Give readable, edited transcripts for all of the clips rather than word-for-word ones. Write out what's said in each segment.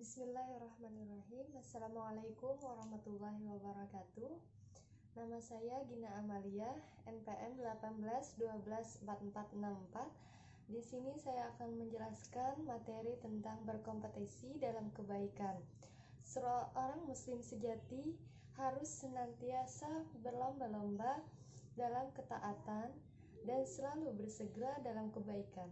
Bismillahirrahmanirrahim. Assalamualaikum warahmatullahi wabarakatuh. Nama saya Gina Amalia, NPM 18124464. Di sini saya akan menjelaskan materi tentang berkompetisi dalam kebaikan. Seorang muslim sejati harus senantiasa berlomba-lomba dalam ketaatan dan selalu bersegera dalam kebaikan.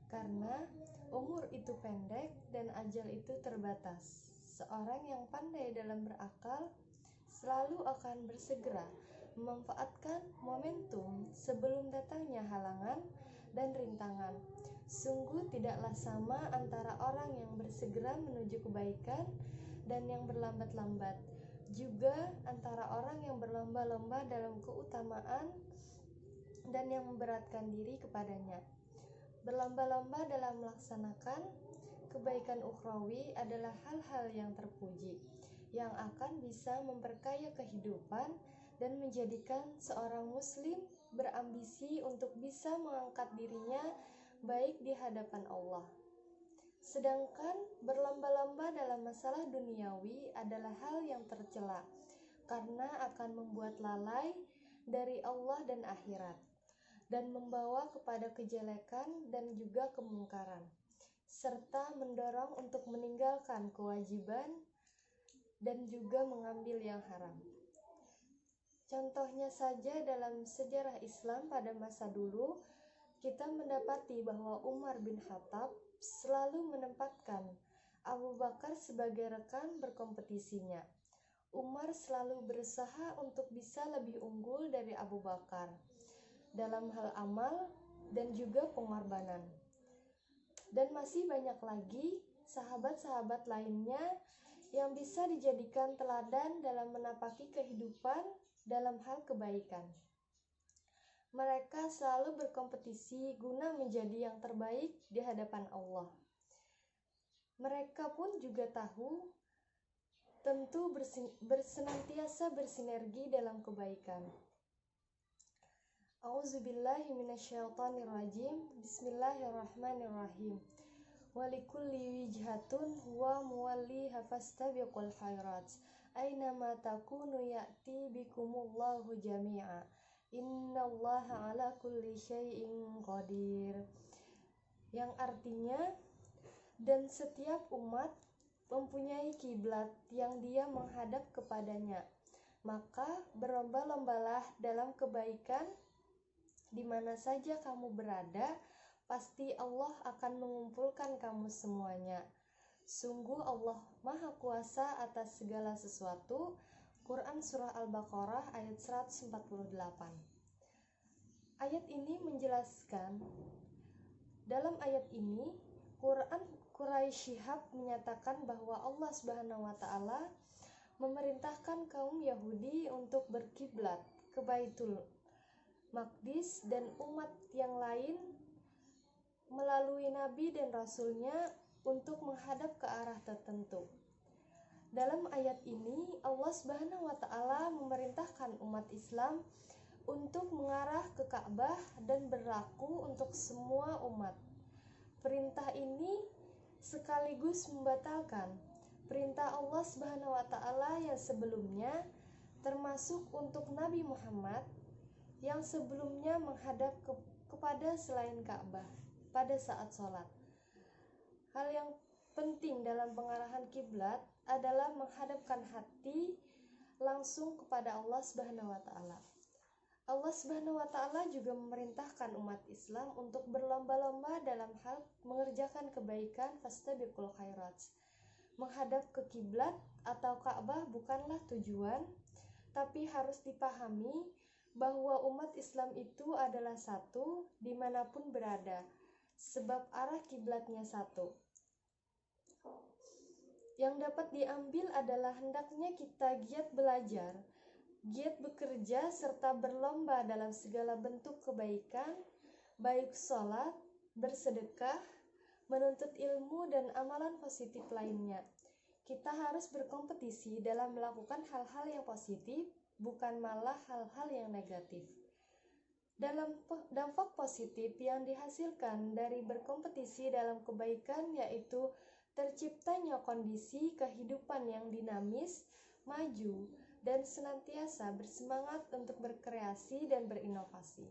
Karena umur itu pendek dan ajal itu terbatas. Seorang yang pandai dalam berakal selalu akan bersegera memanfaatkan momentum sebelum datangnya halangan dan rintangan. Sungguh tidaklah sama antara orang yang bersegera menuju kebaikan dan yang berlambat-lambat. Juga antara orang yang berlomba-lomba dalam keutamaan dan yang memberatkan diri kepadanya. Berlomba-lomba dalam melaksanakan kebaikan ukhrawi adalah hal-hal yang terpuji, yang akan bisa memperkaya kehidupan dan menjadikan seorang muslim berambisi untuk bisa mengangkat dirinya baik di hadapan Allah. Sedangkan berlomba-lomba dalam masalah duniawi adalah hal yang tercela, karena akan membuat lalai dari Allah dan akhirat, dan membawa kepada kejelekan dan juga kemungkaran, serta mendorong untuk meninggalkan kewajiban dan juga mengambil yang haram. Contohnya saja dalam sejarah Islam pada masa dulu, kita mendapati bahwa Umar bin Khattab selalu menempatkan Abu Bakar sebagai rekan berkompetisinya. Umar selalu berusaha untuk bisa lebih unggul dari Abu Bakar dalam hal amal dan juga pengorbanan. Dan masih banyak lagi sahabat-sahabat lainnya yang bisa dijadikan teladan dalam menapaki kehidupan dalam hal kebaikan. Mereka selalu berkompetisi guna menjadi yang terbaik di hadapan Allah. Mereka pun juga tahu tentu bersenantiasa bersinergi dalam kebaikan. A'udzubillahi minasyaitonirrajim. Bismillahirrahmanirrahim. Walikulli wijhatun huwa muwalliha fastabiqul khairat. Aynama takunu ya'ti bikumullahu jami'a. Innallaha ala kulli syai'in qadir. Yang artinya, dan setiap umat mempunyai kiblat yang dia menghadap kepadanya. Maka berlomba-lombalah dalam kebaikan di mana saja kamu berada, pasti Allah akan mengumpulkan kamu semuanya. Sungguh Allah Maha Kuasa atas segala sesuatu. Quran Surah Al-Baqarah ayat 148. Ayat ini menjelaskan, dalam ayat ini Quraisy Shihab menyatakan bahwa Allah Subhanahu wa Ta'ala memerintahkan kaum Yahudi untuk berkiblat ke Baitul Maqdis dan umat yang lain melalui Nabi dan Rasulnya untuk menghadap ke arah tertentu. Dalam ayat ini Allah Subhanahu wa Ta'ala memerintahkan umat Islam untuk mengarah ke Ka'bah dan berlaku untuk semua umat. Perintah ini sekaligus membatalkan perintah Allah Subhanahu wa Ta'ala yang sebelumnya, termasuk untuk Nabi Muhammad yang sebelumnya menghadap kepada selain Ka'bah pada saat sholat. Hal yang penting dalam pengarahan kiblat adalah menghadapkan hati langsung kepada Allah Subhanahu wa Ta'ala. Allah Subhanahu wa Ta'ala juga memerintahkan umat Islam untuk berlomba-lomba dalam hal mengerjakan kebaikan, fastabiqul khairat. Menghadap ke kiblat atau Ka'bah bukanlah tujuan, tapi harus dipahami bahwa umat Islam itu adalah satu dimanapun berada, sebab arah kiblatnya satu. Yang dapat diambil adalah hendaknya kita giat belajar, giat bekerja, serta berlomba dalam segala bentuk kebaikan, baik sholat, bersedekah, menuntut ilmu, dan amalan positif lainnya. Kita harus berkompetisi dalam melakukan hal-hal yang positif, bukan malah hal-hal yang negatif. Dalam dampak positif yang dihasilkan dari berkompetisi dalam kebaikan yaitu terciptanya kondisi kehidupan yang dinamis, maju, dan senantiasa bersemangat untuk berkreasi dan berinovasi.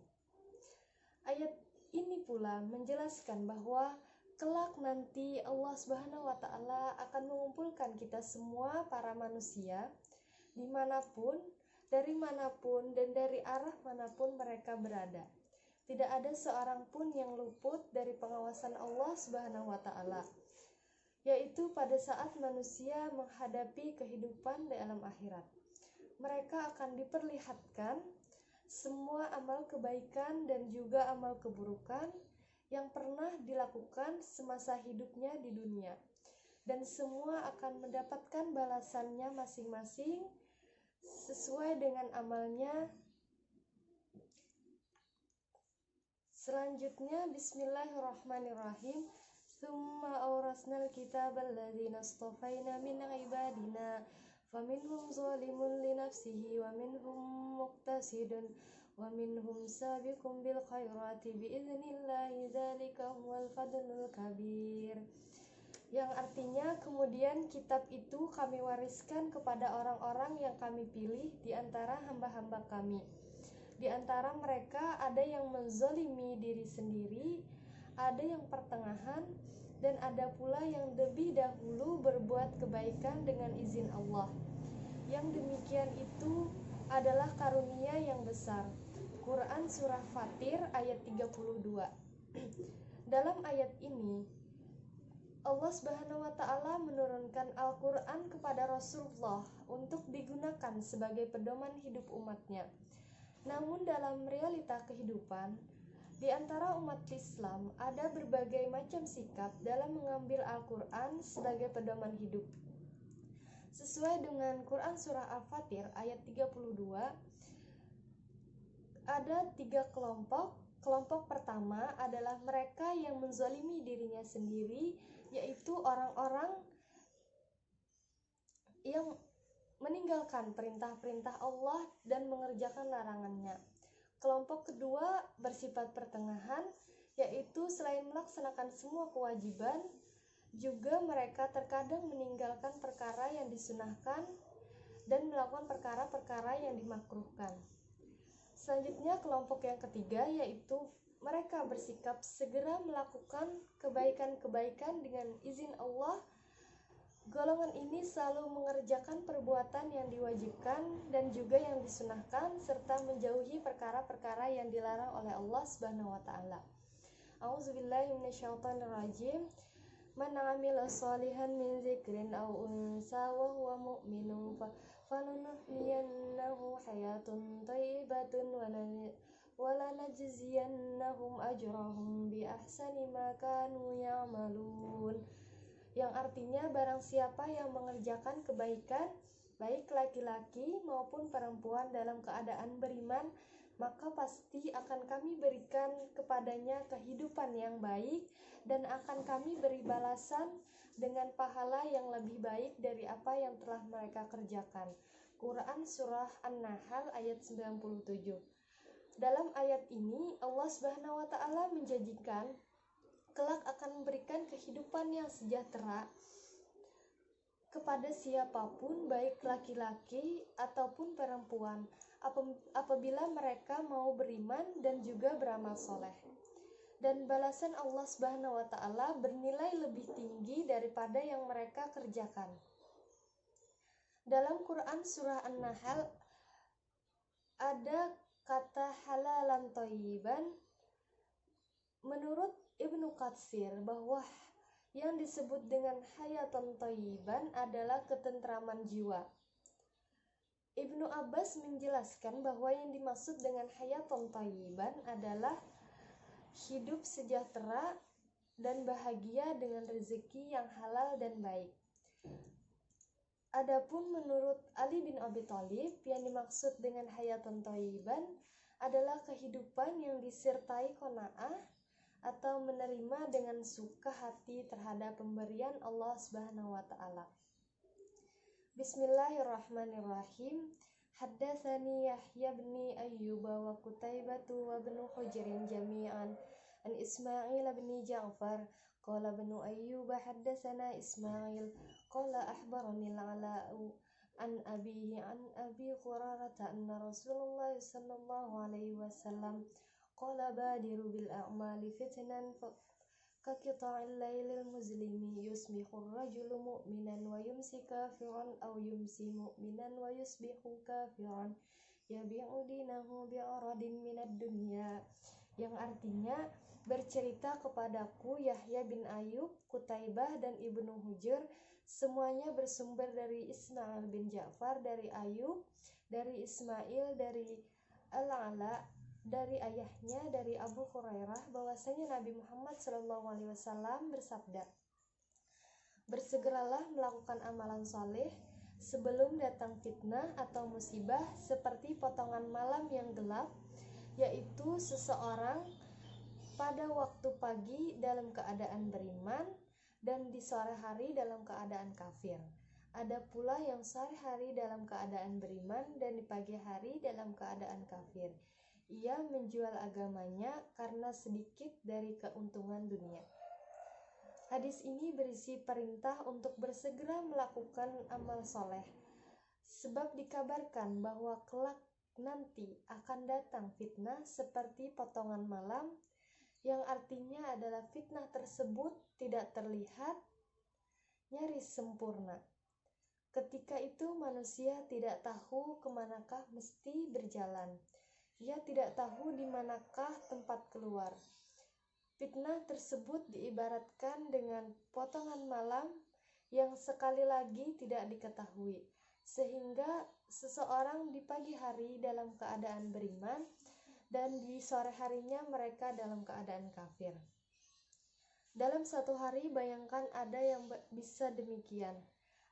Ayat ini pula menjelaskan bahwa kelak nanti Allah Subhanahu wa Ta'ala akan mengumpulkan kita semua para manusia dimanapun, dari manapun, dan dari arah manapun mereka berada. Tidak ada seorang pun yang luput dari pengawasan Allah Subhanahu wa Ta'ala, yaitu pada saat manusia menghadapi kehidupan di alam akhirat. Mereka akan diperlihatkan semua amal kebaikan dan juga amal keburukan yang pernah dilakukan semasa hidupnya di dunia, dan semua akan mendapatkan balasannya masing-masing sesuai dengan amalnya. Selanjutnya, bismillahirrahmanirrahim. Tsumma awrasnal kitabal ladzina istafaina min ibadina faminhum zalimun li nafsihi wa minhum muqtasidun wa minhum sabiqun bil khairati biiznillahi dzalika huwal fadlul kabir. Yang artinya, kemudian kitab itu kami wariskan kepada orang-orang yang kami pilih di antara hamba-hamba kami. Di antara mereka ada yang menzalimi diri sendiri, ada yang pertengahan, dan ada pula yang lebih dahulu berbuat kebaikan dengan izin Allah. Yang demikian itu adalah karunia yang besar. Quran Surah Fatir ayat 32. Dalam ayat ini, Allah Subhanahu wa Ta'ala menurunkan Al-Quran kepada Rasulullah untuk digunakan sebagai pedoman hidup umatnya. Namun dalam realita kehidupan, di antara umat Islam ada berbagai macam sikap dalam mengambil Al-Quran sebagai pedoman hidup. Sesuai dengan Quran Surah Al-Fatir ayat 32, ada 3 kelompok. Kelompok pertama adalah mereka yang menzalimi dirinya sendiri, yaitu orang-orang yang meninggalkan perintah-perintah Allah dan mengerjakan larangannya. Kelompok kedua bersifat pertengahan, yaitu selain melaksanakan semua kewajiban, juga mereka terkadang meninggalkan perkara yang disunahkan dan melakukan perkara-perkara yang dimakruhkan. Selanjutnya, kelompok yang ketiga, yaitu mereka bersikap segera melakukan kebaikan-kebaikan dengan izin Allah. Golongan ini selalu mengerjakan perbuatan yang diwajibkan dan juga yang disunahkan, serta menjauhi perkara-perkara yang dilarang oleh Allah Subhanahu wa Ta'ala. A'udzubillahi minasyaitonirrajim. Man 'amila shalihan min dzikrin aw unsa wa huwa mu'minun fanuhyiyannahu hayatun thayyibatun wa lanajziyannahum ajrahum bi ahsani ma kanu ya'malun. Yang artinya, barang siapa yang mengerjakan kebaikan, baik laki-laki maupun perempuan dalam keadaan beriman, maka pasti akan kami berikan kepadanya kehidupan yang baik dan akan kami beri balasan dengan pahala yang lebih baik dari apa yang telah mereka kerjakan. Quran Surah An-Nahl ayat 97. Dalam ayat ini, Allah Subhanahu wa Ta'ala menjanjikan kelak akan memberikan kehidupan yang sejahtera kepada siapapun, baik laki-laki ataupun perempuan, apabila mereka mau beriman dan juga beramal soleh. Dan balasan Allah Subhanahu wa Ta'ala bernilai lebih tinggi daripada yang mereka kerjakan. Dalam Quran Surah An-Nahl ada kata halalan thayyiban. Menurut Ibnu Katsir, bahwa yang disebut dengan hayatan thayyiban adalah ketentraman jiwa. Ibnu Abbas menjelaskan bahwa yang dimaksud dengan hayatan thayyiban adalah hidup sejahtera dan bahagia dengan rezeki yang halal dan baik. Adapun menurut Ali bin Abi Thalib, yang dimaksud dengan hayatan thayyiban adalah kehidupan yang disertai qanaah atau menerima dengan suka hati terhadap pemberian Allah Subhanahu wa Ta'ala. Bismillahirrahmanirrahim. Haddatsani Yahya bin Ayyub wa Qutaibah wa ibn Hujr jami'an an Ismail bin Ja'far qala ibnu Ayyub haddatsana Ismail qala akhbarani al-Ala'u an abi Hurairah anna Rasulullah sallallahu alaihi wasallam qala badiru bil a'mali fitnan كقطع الليل المظلم يصبح الرجل مؤمنا ويمسي كافرا أو يمسي مؤمنا ويصبح كافرا يبيع دينه بعرض من الدنيا, yang artinya, bercerita kepadaku Yahya bin Ayub, Qutaibah dan Ibnu Hujr, semuanya bersumber dari Ismail bin Ja'far, dari Ayub, dari Ismail, dari Al-Ala, dari ayahnya, dari Abu Hurairah, bahwasanya Nabi Muhammad SAW bersabda, bersegeralah melakukan amalan soleh sebelum datang fitnah atau musibah seperti potongan malam yang gelap, yaitu seseorang pada waktu pagi dalam keadaan beriman dan di sore hari dalam keadaan kafir. Ada pula yang sore hari dalam keadaan beriman dan di pagi hari dalam keadaan kafir. Ia menjual agamanya karena sedikit dari keuntungan dunia. Hadis ini berisi perintah untuk bersegera melakukan amal soleh, sebab dikabarkan bahwa kelak nanti akan datang fitnah seperti potongan malam, yang artinya adalah fitnah tersebut tidak terlihat, nyaris sempurna. Ketika itu manusia tidak tahu kemanakah mesti berjalan. Ia tidak tahu di manakah tempat keluar. Fitnah tersebut diibaratkan dengan potongan malam yang sekali lagi tidak diketahui, sehingga seseorang di pagi hari dalam keadaan beriman dan di sore harinya mereka dalam keadaan kafir. Dalam satu hari bayangkan ada yang bisa demikian,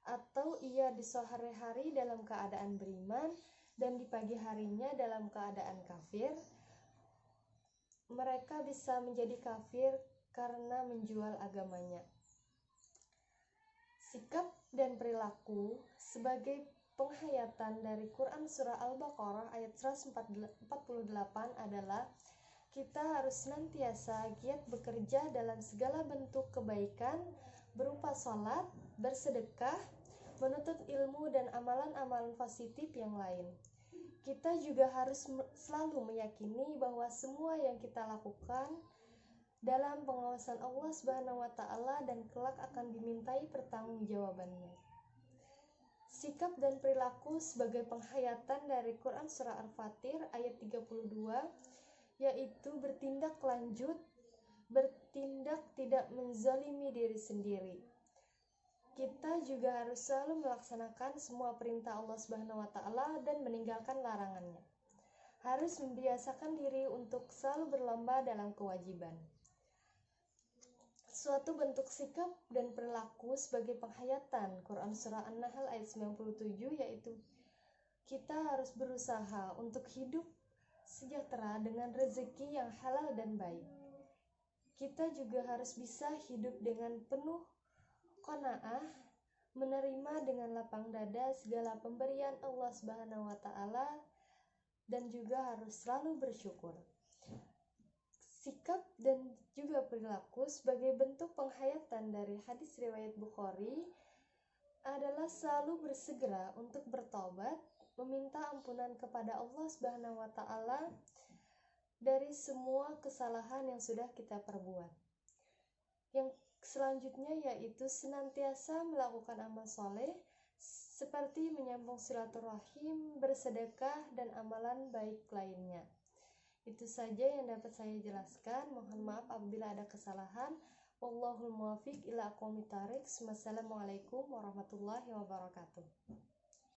atau ia di sore hari dalam keadaan beriman dan di pagi harinya dalam keadaan kafir. Mereka bisa menjadi kafir karena menjual agamanya. Sikap dan perilaku sebagai penghayatan dari Quran Surah Al-Baqarah ayat 148 adalah kita harus senantiasa giat bekerja dalam segala bentuk kebaikan berupa sholat, bersedekah, menuntut ilmu dan amalan-amalan positif yang lain. Kita juga harus selalu meyakini bahwa semua yang kita lakukan dalam pengawasan Allah Subhanahu wa Ta'ala dan kelak akan dimintai pertanggungjawabannya. Sikap dan perilaku sebagai penghayatan dari Quran Surah Al-Fatir ayat 32, yaitu bertindak lanjut, bertindak tidak menzalimi diri sendiri. Kita juga harus selalu melaksanakan semua perintah Allah Subhanahu wa Ta'ala dan meninggalkan larangannya. Harus membiasakan diri untuk selalu berlomba dalam kewajiban. Suatu bentuk sikap dan perilaku sebagai penghayatan Quran Surah An-Nahl ayat 97, yaitu kita harus berusaha untuk hidup sejahtera dengan rezeki yang halal dan baik. Kita juga harus bisa hidup dengan penuh qanaah, menerima dengan lapang dada segala pemberian Allah Subhanahu wa Ta'ala, dan juga harus selalu bersyukur. Sikap dan juga perilaku sebagai bentuk penghayatan dari hadis riwayat Bukhari adalah selalu bersegera untuk bertobat, meminta ampunan kepada Allah Subhanahu wa Ta'ala dari semua kesalahan yang sudah kita perbuat. Yang selanjutnya yaitu senantiasa melakukan amal soleh seperti menyambung silaturahim, bersedekah, dan amalan baik lainnya. Itu saja yang dapat saya jelaskan. Mohon maaf apabila ada kesalahan. Wallahul muwaffiq ila aqwamit thariq. Wassalamualaikum warahmatullahi wabarakatuh.